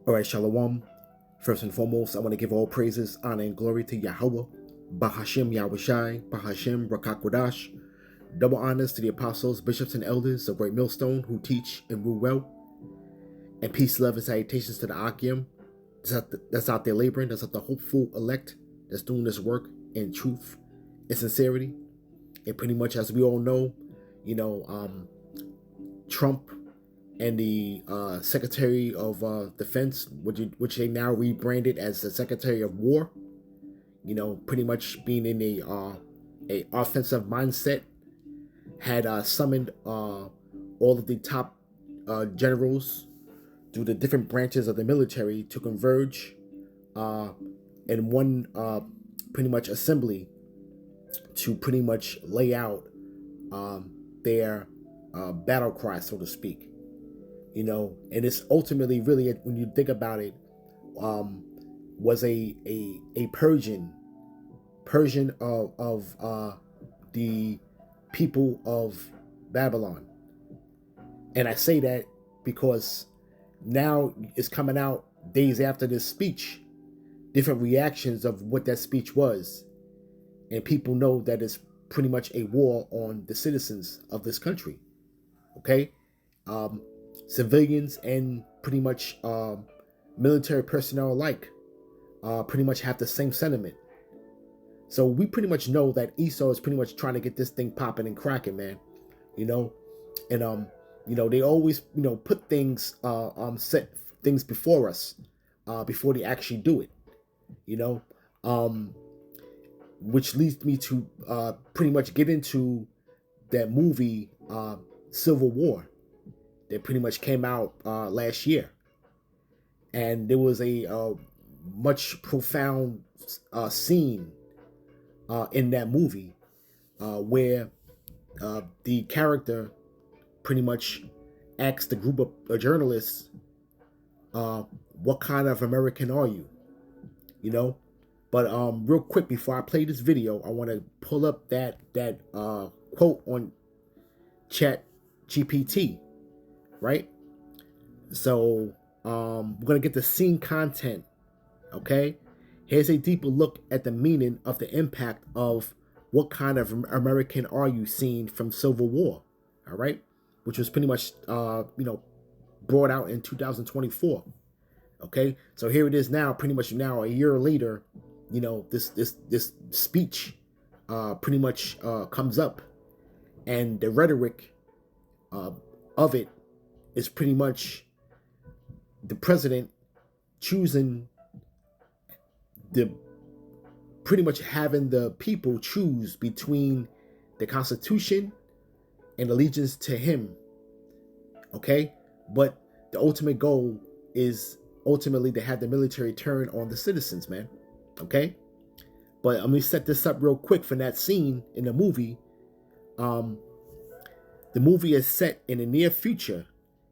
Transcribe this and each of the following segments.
All right, Shalom. First and foremost, I want to give all praises, honor, and glory to Yahweh, Bahashim Yahushai, Bahashim Rakakwadash. Double honors to the apostles, bishops, and elders of Great Millstone who teach and rule well. And peace, love, and salutations to the Akim that's out there laboring, that's out the hopeful elect, that's doing this work in truth and sincerity. And pretty much, as we all know, Trump and the Secretary of Defense, which they now rebranded as the Secretary of War, pretty much being in a offensive mindset, had summoned all of the top generals through the different branches of the military to converge in one pretty much assembly to pretty much lay out their battle cry, so to speak. And it's ultimately really, when you think about it, was a Persian of the people of Babylon. And I say that because now it's coming out days after this speech, different reactions of what that speech was. And people know that it's pretty much a war on the citizens of this country. Okay? Civilians and pretty much military personnel alike pretty much have the same sentiment. So we pretty much know that Esau is pretty much trying to get this thing popping and cracking, man. And they always put things set things before us before they actually do it. Which leads me to pretty much get into that movie Civil War that pretty much came out last year. And there was a much profound scene in that movie where the character pretty much asked the group of journalists, what kind of American are you? But real quick, before I play this video, I want to pull up that quote on Chat GPT, right? So we're going to get the scene content, okay? Here's a deeper look at the meaning of the impact of what kind of American are you scene from Civil War, all right? Which was pretty much, brought out in 2024, okay? So here it is now, pretty much now a year later, this speech pretty much comes up, and the rhetoric of it is pretty much the president choosing pretty much having the people choose between the Constitution and allegiance to him. Okay? But the ultimate goal is ultimately to have the military turn on the citizens, man. Okay? But let me set this up real quick for that scene in the movie. The movie is set in the near future,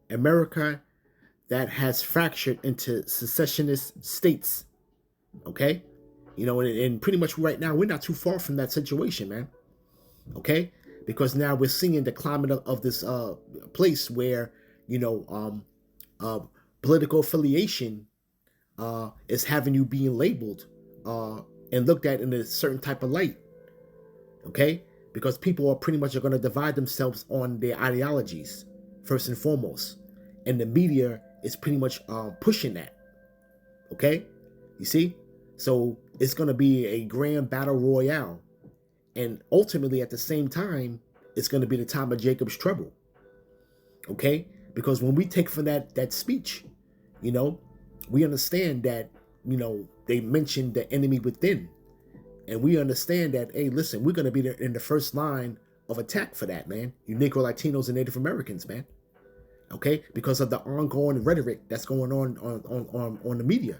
America that has fractured into secessionist states. Okay? And pretty much right now, we're not too far from that situation, man. Okay? Because now we're seeing the climate of this place where, political affiliation is having you being labeled and looked at in a certain type of light. Okay? Because people are pretty much going to divide themselves on their ideologies, first and foremost. And the media is pretty much pushing that. Okay? You see? So it's going to be a grand battle royale. And ultimately, at the same time, it's going to be the time of Jacob's trouble. Okay? Because when we take from that speech, we understand that, they mentioned the enemy within. And we understand that, hey, listen, we're going to be in the first line of attack for that, man. You Negro, Latinos, and Native Americans, man. Okay? Because of the ongoing rhetoric that's going on the media.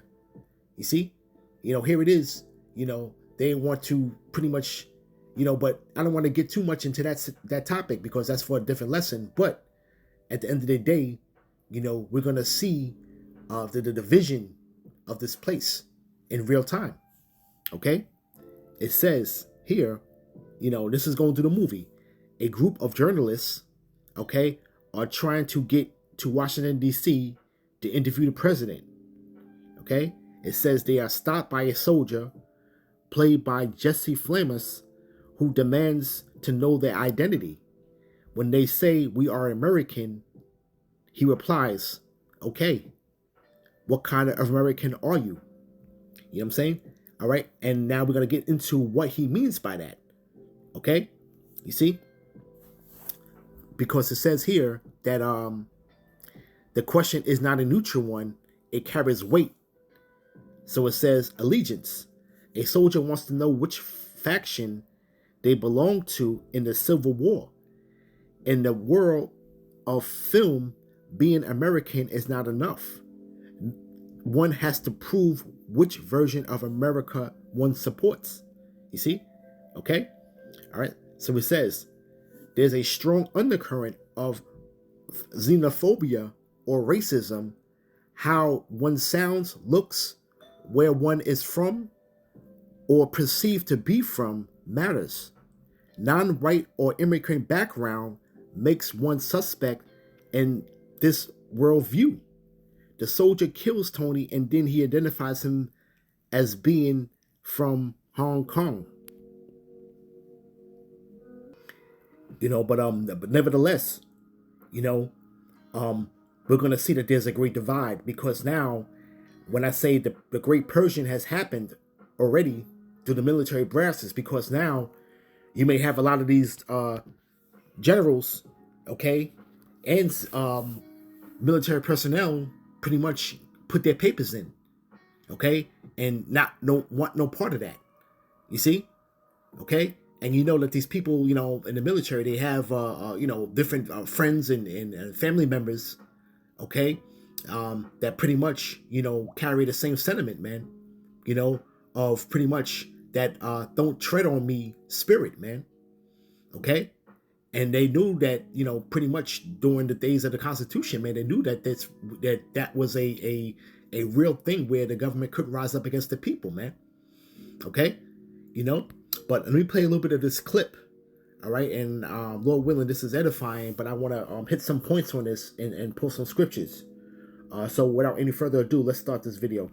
You see? Here it is. They want to pretty much, but I don't want to get too much into that topic because that's for a different lesson. But at the end of the day, we're going to see the division of this place in real time. Okay? It says here, this is going through the movie. A group of journalists, okay, are trying to get to Washington, D.C. to interview the president. Okay, it says they are stopped by a soldier played by Jesse Flamus, who demands to know their identity. When they say we are American, he replies, okay, what kind of American are you? You know what I'm saying? All right, and now we're going to get into what he means by that. Okay, you see? Because it says here that the question is not a neutral one, it carries weight. So it says allegiance. A soldier wants to know which faction they belong to in the Civil War. In the world of film, being American is not enough. One has to prove which version of America one supports. You see? Okay? All right. So it says there's a strong undercurrent of xenophobia or racism. How one sounds, looks, where one is from, or perceived to be from matters. Non-white or immigrant background makes one suspect in this worldview. The soldier kills Tony and then he identifies him as being from Hong Kong. But nevertheless, we're gonna see that there's a great divide, because now when I say the Great Purging has happened already through the military brasses, because now you may have a lot of these generals, okay, and military personnel pretty much put their papers in, okay, and want no part of that. You see, okay, and you know that these people, in the military, they have different friends and family members, okay, that pretty much carry the same sentiment, man, of pretty much that don't tread on me spirit, man, okay. And they knew that, pretty much during the days of the Constitution, man, they knew that that was a real thing where the government could rise up against the people, man. Okay, But let me play a little bit of this clip, all right? And Lord willing, this is edifying, but I want to hit some points on this and pull some scriptures. So without any further ado, let's start this video.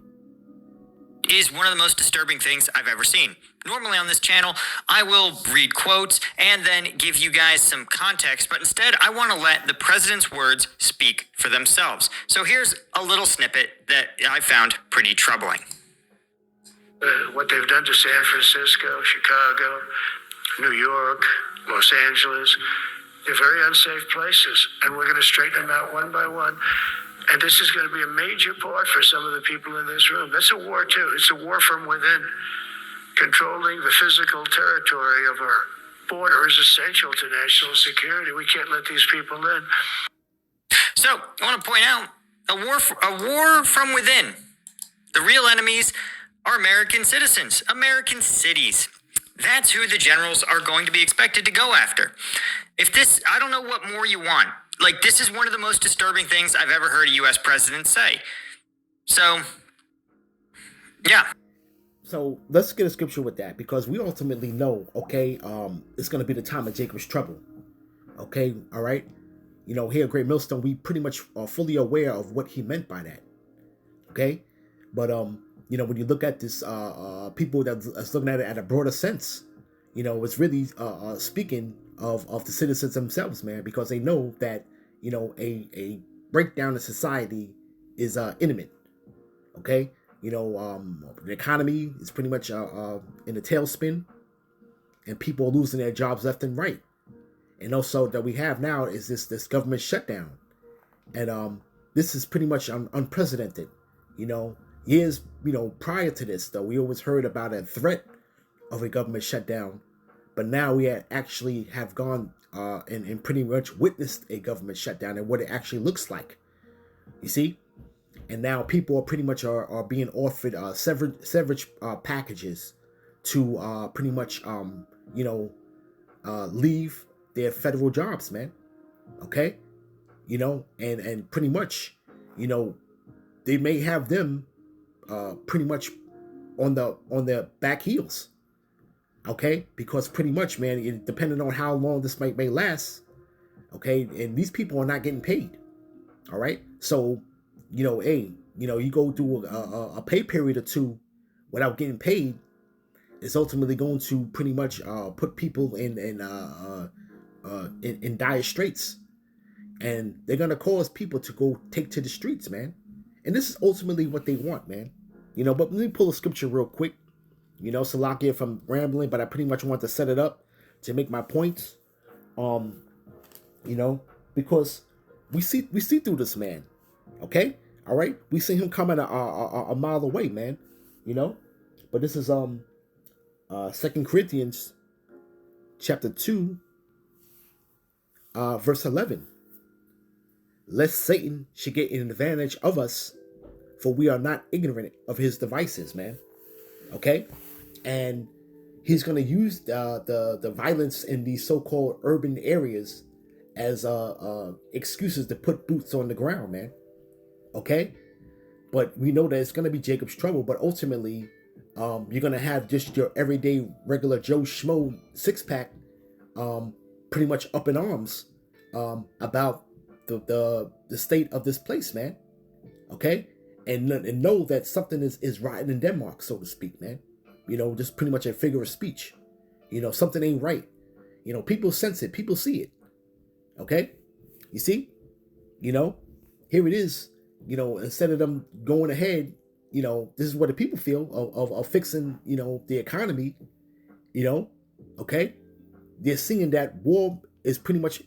Is one of the most disturbing things I've ever seen. Normally on this channel, I will read quotes and then give you guys some context, but instead I want to let the president's words speak for themselves. So here's a little snippet that I found pretty troubling. What they've done to San Francisco, Chicago, New York, Los Angeles, they're very unsafe places, and we're going to straighten them out one by one. And this is going to be a major part for some of the people in this room. That's a war, too. It's a war from within. Controlling the physical territory of our border is essential to national security. We can't let these people in. So, I want to point out, a war from within. The real enemies are American citizens, American cities. That's who the generals are going to be expected to go after. I don't know what more you want. Like, this is one of the most disturbing things I've ever heard a U.S. president say. So, yeah. So let's get a scripture with that, because we ultimately know, okay, it's going to be the time of Jacob's trouble. Okay, all right. Here at Great Millstone, we pretty much are fully aware of what he meant by that. Okay, but when you look at this, people that's looking at it at a broader sense, it's really speaking of the citizens themselves, man, because they know that a breakdown of society is imminent. Okay, the economy is pretty much in a tailspin, and people are losing their jobs left and right, and also that we have now is this government shutdown, and this is pretty much unprecedented. Years prior to this, though, we always heard about a threat of a government shutdown, but now we actually have gone and pretty much witnessed a government shutdown and what it actually looks like. You see, and now people are pretty much are being offered severance packages to pretty much leave their federal jobs, man. Okay, and pretty much they may have them pretty much on their back heels. Okay, because pretty much, man, depending on how long this may last, okay, and these people are not getting paid. All right, so hey, you go through a pay period or two without getting paid, is ultimately going to pretty much put people in dire straits, and they're gonna cause people to go take to the streets, man. And this is ultimately what they want, man. But let me pull a scripture real quick. Salakia, if I'm rambling, but I pretty much want to set it up to make my points. Um, because we see through this man. Okay, all right. We see him coming a mile away, man. But this is 2 Corinthians chapter 2, verse 11. Lest Satan should get an advantage of us, for we are not ignorant of his devices, man. Okay, and he's gonna use the violence in these so-called urban areas as excuses to put boots on the ground, man. Okay, but we know that it's gonna be Jacob's trouble. But ultimately, you're gonna have just your everyday regular Joe Schmo six-pack, pretty much up in arms about the state of this place, man. Okay, and know that something is rotten in Denmark, so to speak, man. Just pretty much a figure of speech. Something ain't right. People sense it, people see it. Okay, you see, here it is. Instead of them going ahead, this is what the people feel of fixing, the economy. Okay, they're seeing that war is pretty much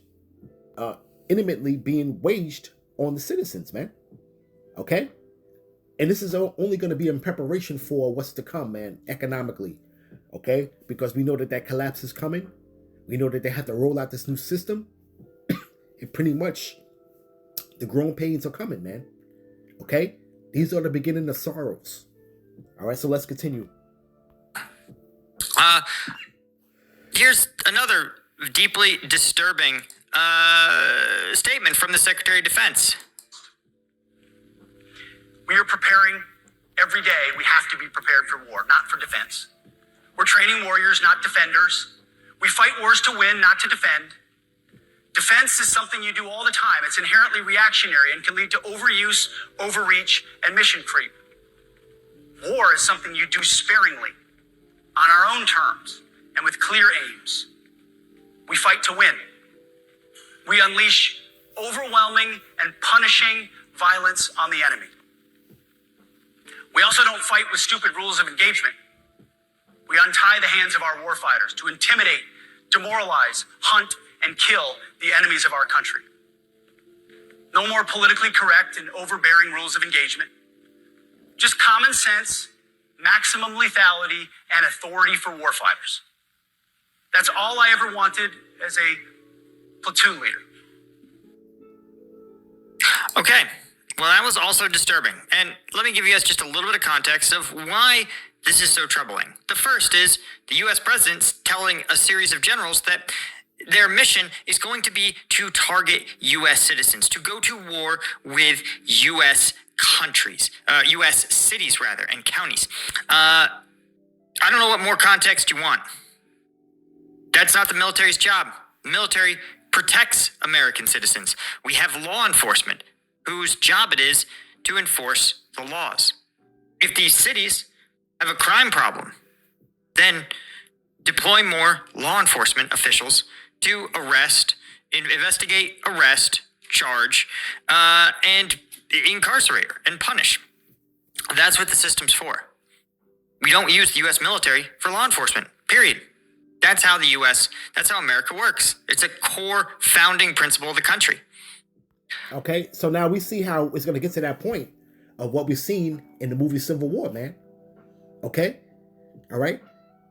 intimately being waged on the citizens, man. Okay, and this is only going to be in preparation for what's to come, man, economically. Okay, because we know that collapse is coming. We know that they have to roll out this new system, and pretty much the growing pains are coming, man. Okay, these are the beginning of sorrows. All right, so let's continue. Here's another deeply disturbing statement from the Secretary of Defense. We are preparing every day. We have to be prepared for war, not for defense. We're training warriors, not defenders. We fight wars to win, not to defend. Defense is something you do all the time. It's inherently reactionary and can lead to overuse, overreach, and mission creep. War is something you do sparingly, on our own terms, and with clear aims. We fight to win. We unleash overwhelming and punishing violence on the enemy. We also don't fight with stupid rules of engagement. We untie the hands of our warfighters to intimidate, demoralize, hunt, and kill the enemies of our country. No more politically correct and overbearing rules of engagement. Just common sense, maximum lethality, and authority for warfighters. That's all I ever wanted as a platoon leader. Okay, well, that was also disturbing. And let me give you guys just a little bit of context of why this is so troubling. The first is the U.S. president's telling a series of generals that their mission is going to be to target U.S. citizens, to go to war with U.S. countries, U.S. cities, rather, and counties. I don't know what more context you want. That's not the military's job. The military protects American citizens. We have law enforcement whose job it is to enforce the laws. If these cities have a crime problem, then deploy more law enforcement officials to investigate, arrest, charge, and incarcerate and punish. That's what the system's for. We don't use the U.S. military for law enforcement, period. That's how America works. It's a core founding principle of the country. Okay, so now we see how it's going to get to that point of what we've seen in the movie Civil War, man. Okay, all right.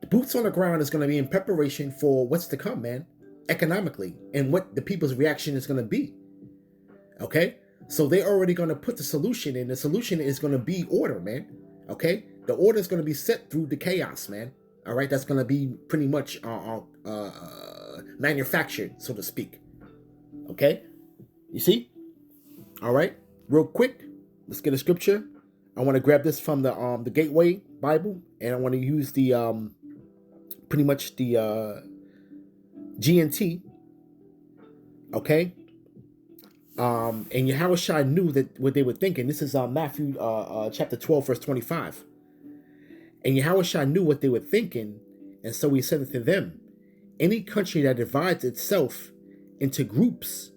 The boots on the ground is going to be in preparation for what's to come, man, economically, and what the people's reaction is going to be. Okay, so they're already going to put the solution in. The solution is going to be order, man. Okay, the order is going to be set through the chaos, man. All right, that's going to be pretty much manufactured, so to speak. Okay, you see? All right, real quick, let's get a scripture. I want to grab this from the Gateway Bible, and I want to use the pretty much the GNT. Okay, And Yahushua knew that what they were thinking. This is Matthew chapter 12, verse 25. And Yahushua knew what they were thinking, and so he said unto them, any country that divides itself into groups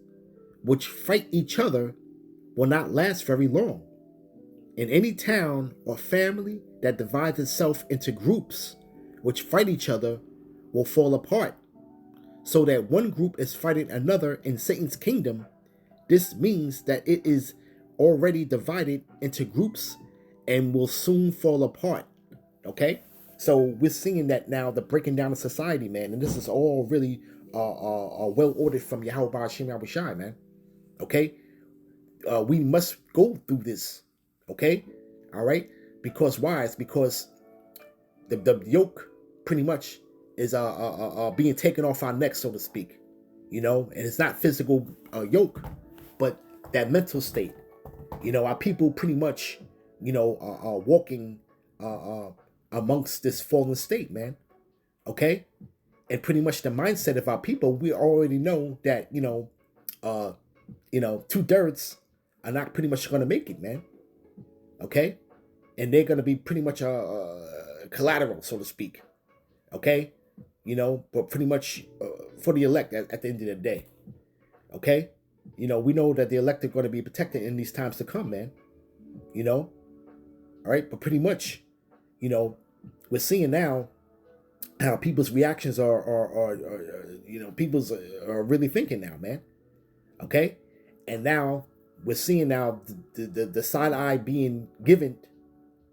which fight each other will not last very long. And any town or family that divides itself into groups which fight each other will fall apart. So that one group is fighting another in Satan's kingdom, this means that it is already divided into groups and will soon fall apart. Okay? So we're seeing that now, the breaking down of society, man. And this is all really well ordered from Yahweh Hashem Yahushai, man. Okay? We must go through this. Okay? All right? Because why? It's because the yoke pretty much is being taken off our necks, so to speak. You know, and it's not physical yoke, but that mental state. You know, our people pretty much, you know, are walking amongst this fallen state, man. Okay? And pretty much the mindset of our people, we already know that, you know, 2/3 are not pretty much going to make it, man. Okay? And they're going to be pretty much collateral, so to speak. Okay? You know, but pretty much for the elect at the end of the day. Okay? You know, we know that the elect are going to be protected in these times to come, man. You know? All right? But pretty much, you know, we're seeing now how people's reactions are you know, people's are really thinking now, man. Okay? And now we're seeing now the side eye being given,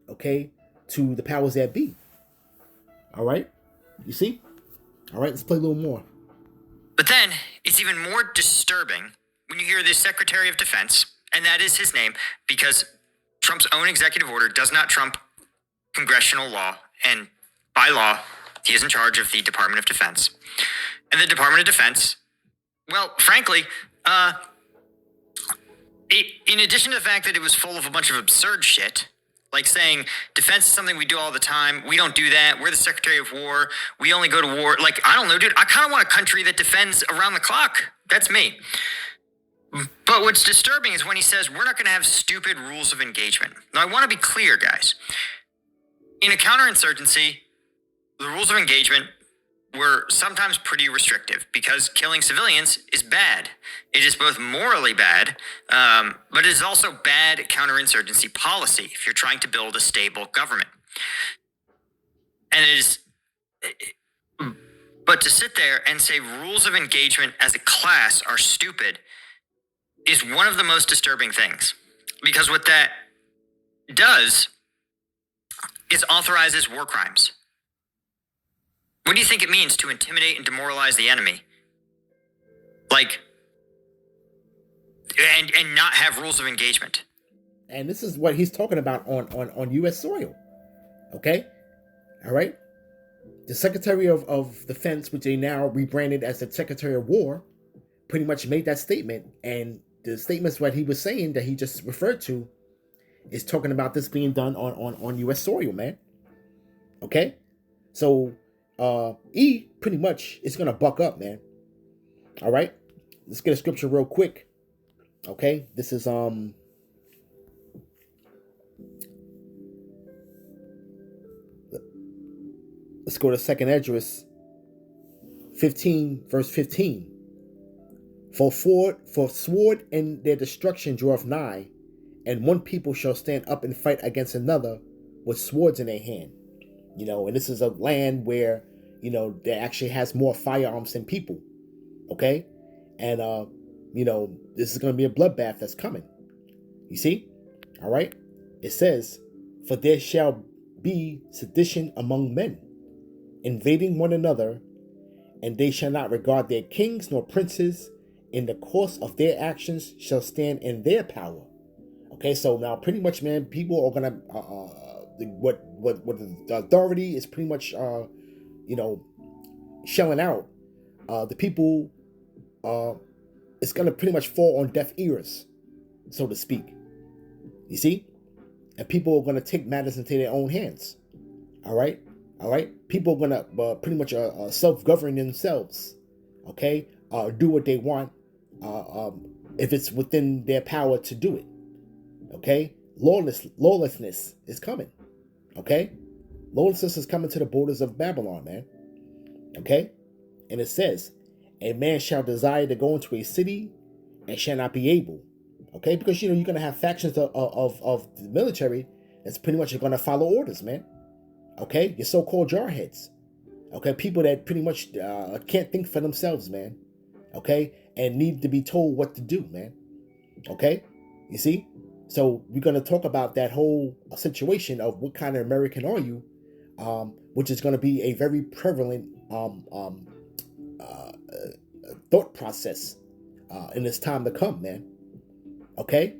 okay, to the powers that be. All right? You see? All right, let's play a little more. But then it's even more disturbing when you hear the Secretary of Defense, and that is his name, because Trump's own executive order does not trump congressional law, and by law, he is in charge of the Department of Defense. And the Department of Defense, well, frankly, in addition to the fact that it was full of a bunch of absurd shit, like saying defense is something we do all the time, we don't do that, we're the Secretary of War, we only go to war. Like, I don't know, dude, I kind of want a country that defends around the clock. That's me. But what's disturbing is when he says we're not going to have stupid rules of engagement. Now, I want to be clear, guys. In a counterinsurgency, the rules of engagement were sometimes pretty restrictive because killing civilians is bad. It is both morally bad, but it is also bad counterinsurgency policy if you're trying to build a stable government. And it is, but to sit there and say rules of engagement as a class are stupid is one of the most disturbing things, because what that does is authorizes war crimes. What do you think it means to intimidate and demoralize the enemy? Like, and not have rules of engagement. And this is what he's talking about on U.S. soil. Okay? All right? The Secretary of Defense, which they now rebranded as the Secretary of War, pretty much made that statement. And the statements what he was saying that he just referred to is talking about this being done on U.S. soil, man. Okay? So, E pretty much is going to buck up, man. All right? Let's get a scripture real quick. Okay? This is, let's go to 2nd Esdras 15, verse 15. For sword and their destruction draweth nigh, and one people shall stand up and fight against another with swords in their hand. You know, and this is a land where, you know, there actually has more firearms than people. Okay? And, you know, this is going to be a bloodbath that's coming. You see? All right? It says, for there shall be sedition among men, invading one another, and they shall not regard their kings nor princes. In the course of their actions shall stand in their power. Okay, so now pretty much, man, people are gonna what the authority is pretty much you know, shelling out. The people it's gonna pretty much fall on deaf ears, so to speak. You see, and people are gonna take matters into their own hands. All right. People are gonna pretty much self-govern themselves. Okay, do what they want. if it's within their power to do it. Okay? Lawlessness is coming. Okay? Lawlessness is coming to the borders of Babylon, man. Okay? And it says, a man shall desire to go into a city and shall not be able. Okay? Because, you're going to have factions of the military that's pretty much going to follow orders, man. Okay? Your so-called jarheads. Okay? People that pretty much can't think for themselves, man. Okay? And need to be told what to do, man. Okay? You see? So we're going to talk about that whole situation of what kind of American are you, which is going to be a very prevalent thought process in this time to come, man. Okay?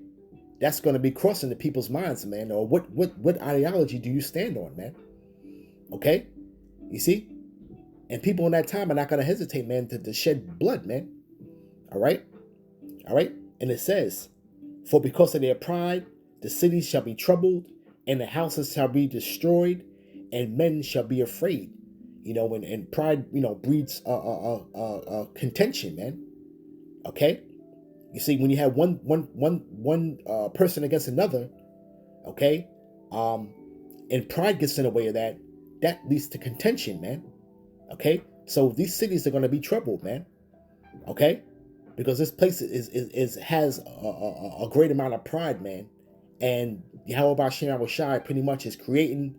That's going to be crossing the people's minds, man. Or what ideology do you stand on, man? Okay? You see? And people in that time are not going to hesitate, man, to shed blood, man. All right? All right? And it says, for because of their pride, the cities shall be troubled, and the houses shall be destroyed, and men shall be afraid. And pride, breeds contention, man. Okay? You see, when you have one person against another, okay, and pride gets in the way of that, that leads to contention, man. Okay? So these cities are going to be troubled, man. Okay? Because this place has a great amount of pride, man. And Yahweh Shem Shai pretty much is creating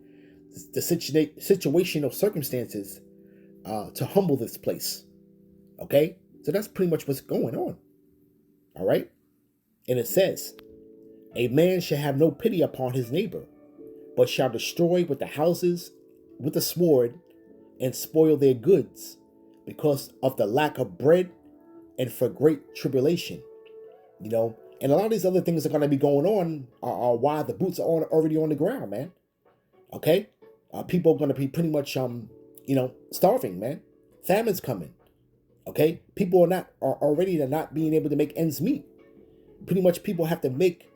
the situational circumstances to humble this place. Okay? So that's pretty much what's going on. All right? And it says, a man shall have no pity upon his neighbor, but shall destroy with the houses with the sword and spoil their goods because of the lack of bread and for great tribulation. And a lot of these other things are going to be going on are why the boots are already on the ground, man. Okay? People are going to be pretty much, starving, man. Famine's coming. Okay? People are already not being able to make ends meet. Pretty much people have to make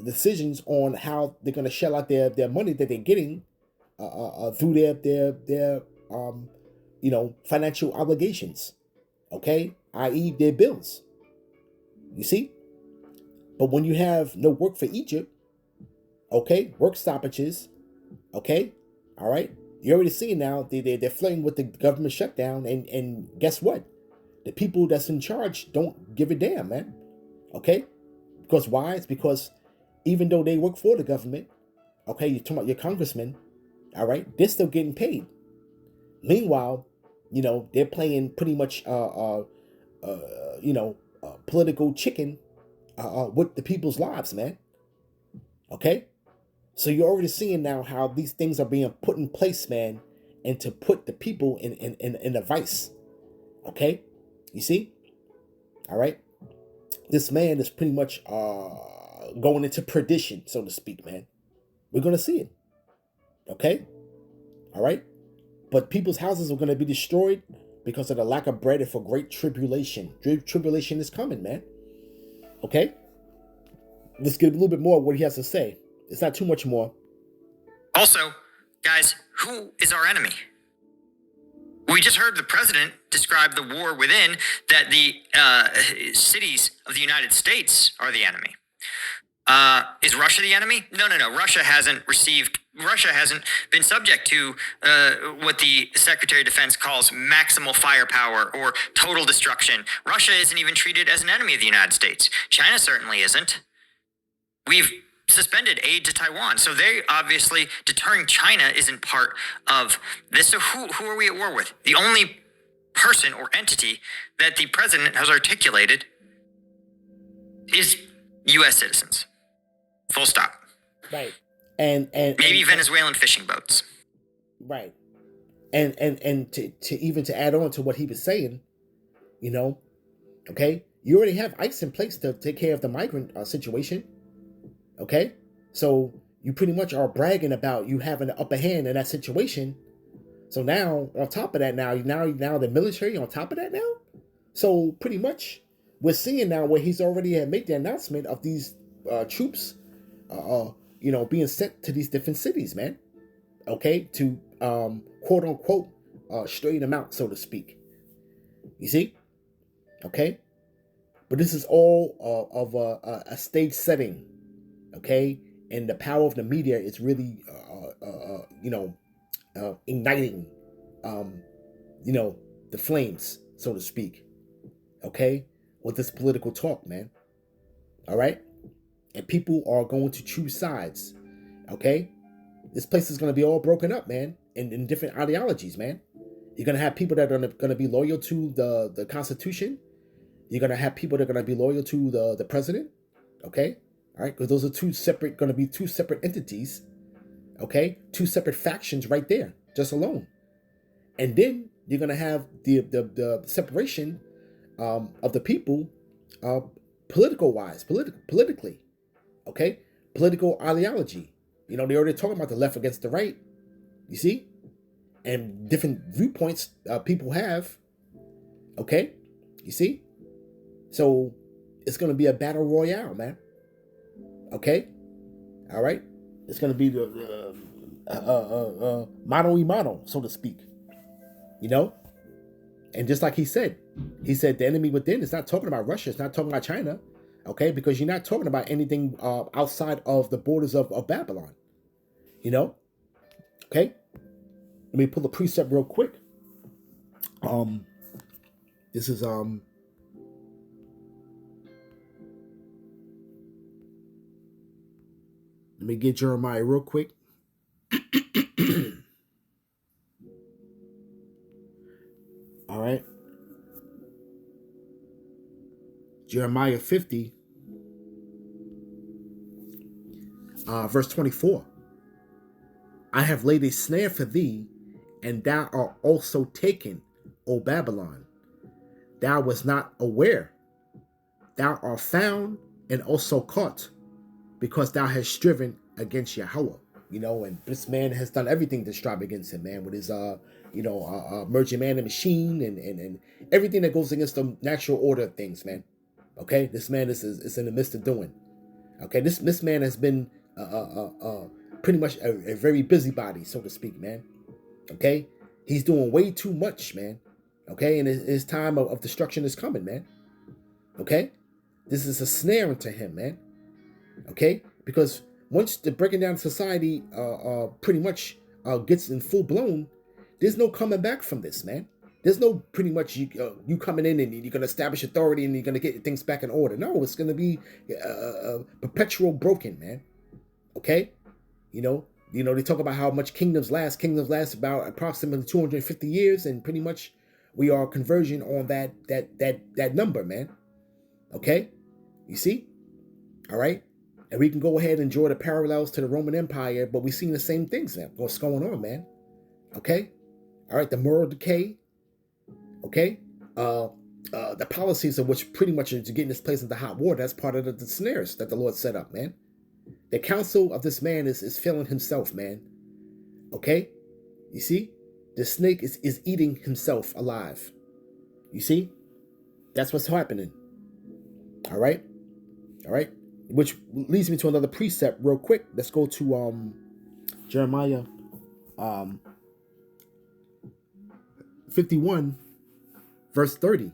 decisions on how they're going to shell out their money that they're getting through their financial obligations. Okay? I.e. their bills. You see? But when you have no work for Egypt, okay, work stoppages, okay, all right, you're already seeing now they're flirting with the government shutdown, and guess what? The people that's in charge don't give a damn, man. Okay? Because why? It's because even though they work for the government, okay, you're talking about your congressman, all right, they're still getting paid. Meanwhile, they're playing pretty much political chicken with the people's lives, man. Okay? So you're already seeing now how these things are being put in place, man, and to put the people in a vice. Okay? You see? All right? This man is pretty much going into perdition, so to speak, man. We're going to see it. Okay? All right? But people's houses are going to be destroyed because of the lack of bread and for great tribulation. Tribulation is coming, man. Okay? Let's get a little bit more of what he has to say. It's not too much more. Also, guys, who is our enemy? We just heard the president describe the war within, that the cities of the United States are the enemy. Is Russia the enemy? No. Russia hasn't been subject to what the Secretary of Defense calls maximal firepower or total destruction. Russia isn't even treated as an enemy of the United States. China certainly isn't. We've suspended aid to Taiwan. So they obviously, deterring China isn't part of this. So who are we at war with? The only person or entity that the president has articulated is U.S. citizens. Full stop. Right. And maybe Venezuelan fishing boats. Right. And to add on to what he was saying, okay, you already have ICE in place to take care of the migrant situation. Okay, so you pretty much are bragging about you having the upper hand in that situation. So now, on top of that, now the military on top of that now. So pretty much, we're seeing now where he's already had made the announcement of these troops, being sent to these different cities, man. Okay, to quote unquote straighten them out, so to speak. You see, okay. But this is all of a stage setting, okay? And the power of the media is really, igniting, um, the flames, so to speak, okay? With this political talk, man. All right? And people are going to choose sides, okay? This place is going to be all broken up, man, in different ideologies, man. You're going to have people that are going to be loyal to the Constitution. You're going to have people that are going to be loyal to the president, okay? All right, because those are going to be two separate entities, okay? Two separate factions right there, just alone. And then you're going to have the separation of the people politically, okay? Political ideology. They're already talking about the left against the right, you see? And different viewpoints people have, okay? You see? So it's going to be a battle royale, man. Okay? All right? It's going to be the mano y mano, so to speak. And just like he said the enemy within is not talking about Russia. It's not talking about China. Okay? Because you're not talking about anything outside of the borders of Babylon. Okay? Let me pull the precept real quick. This is let me get Jeremiah real quick. All right. Jeremiah 50, verse 24. I have laid a snare for thee, and thou art also taken, O Babylon. Thou wast not aware. Thou art found and also caught, because thou hast striven against Yahweh. And this man has done everything to strive against him, man, with his merging man and machine and everything that goes against the natural order of things, man. Okay, this man is in the midst of doing. Okay, this man has been pretty much a very busybody, so to speak, man. Okay, he's doing way too much, man. Okay, and his time of destruction is coming, man. Okay, this is a snare into him, man. Okay, because once the breaking down society pretty much gets in full blown, there's no coming back from this, man. There's no pretty much you coming in and you're gonna establish authority and you're gonna get things back in order. No, it's gonna be perpetual broken, man. Okay, they talk about how much kingdoms last. Kingdoms last about approximately 250 years, and pretty much we are converging on that number, man. Okay, you see, all right. And we can go ahead and draw the parallels to the Roman Empire, but we've seen the same things now. What's going on, man? Okay? All right, the moral decay. Okay? The policies of which pretty much is getting this place into hot water. That's part of the snares that the Lord set up, man. The counsel of this man is failing himself, man. Okay? You see? The snake is eating himself alive. You see? That's what's happening. All right? All right? Which leads me to another precept real quick. Let's go to Jeremiah 51, verse 30.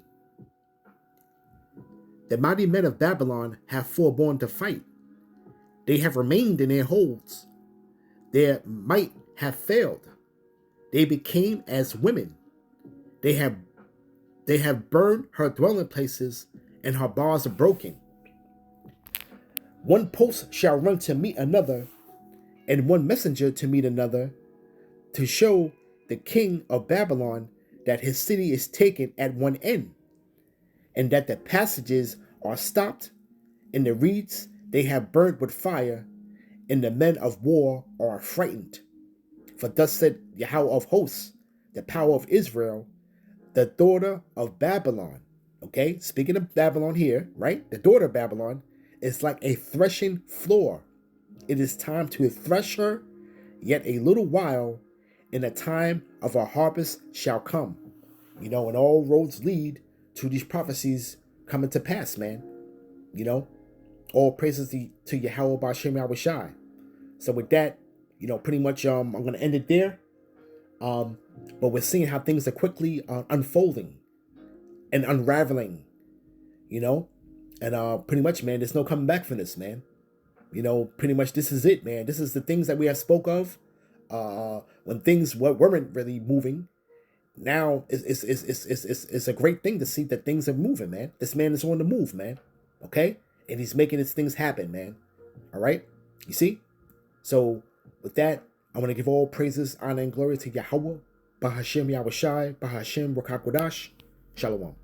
The mighty men of Babylon have forborne to fight. They have remained in their holds. Their might have failed. They became as women. They have burned her dwelling places, and her bars are broken. One post shall run to meet another, and one messenger to meet another, to show the king of Babylon that his city is taken at one end, and that the passages are stopped, and the reeds they have burnt with fire, and the men of war are frightened. For thus said Yahweh of hosts, the power of Israel, the daughter of Babylon. Okay, speaking of Babylon here, right? The daughter of Babylon is like a threshing floor. It is time to thresh her, yet a little while, and the time of our harvest shall come. And all roads lead to these prophecies coming to pass, man. All praises to Yahweh B'Shem Yahushai. So with that, pretty much I'm going to end it there. But we're seeing how things are quickly unfolding and unraveling, And pretty much, man, there's no coming back from this, man. You know, pretty much this is it, man. This is the things that we have spoke of when things weren't really moving. Now it's a great thing to see that things are moving, man. This man is on the move, man. Okay? And he's making his things happen, man. All right? You see? So with that, I want to give all praises, honor, and glory to Yahweh, Bahashem Yahushai, Bahashem Rakakwadash. Shalom.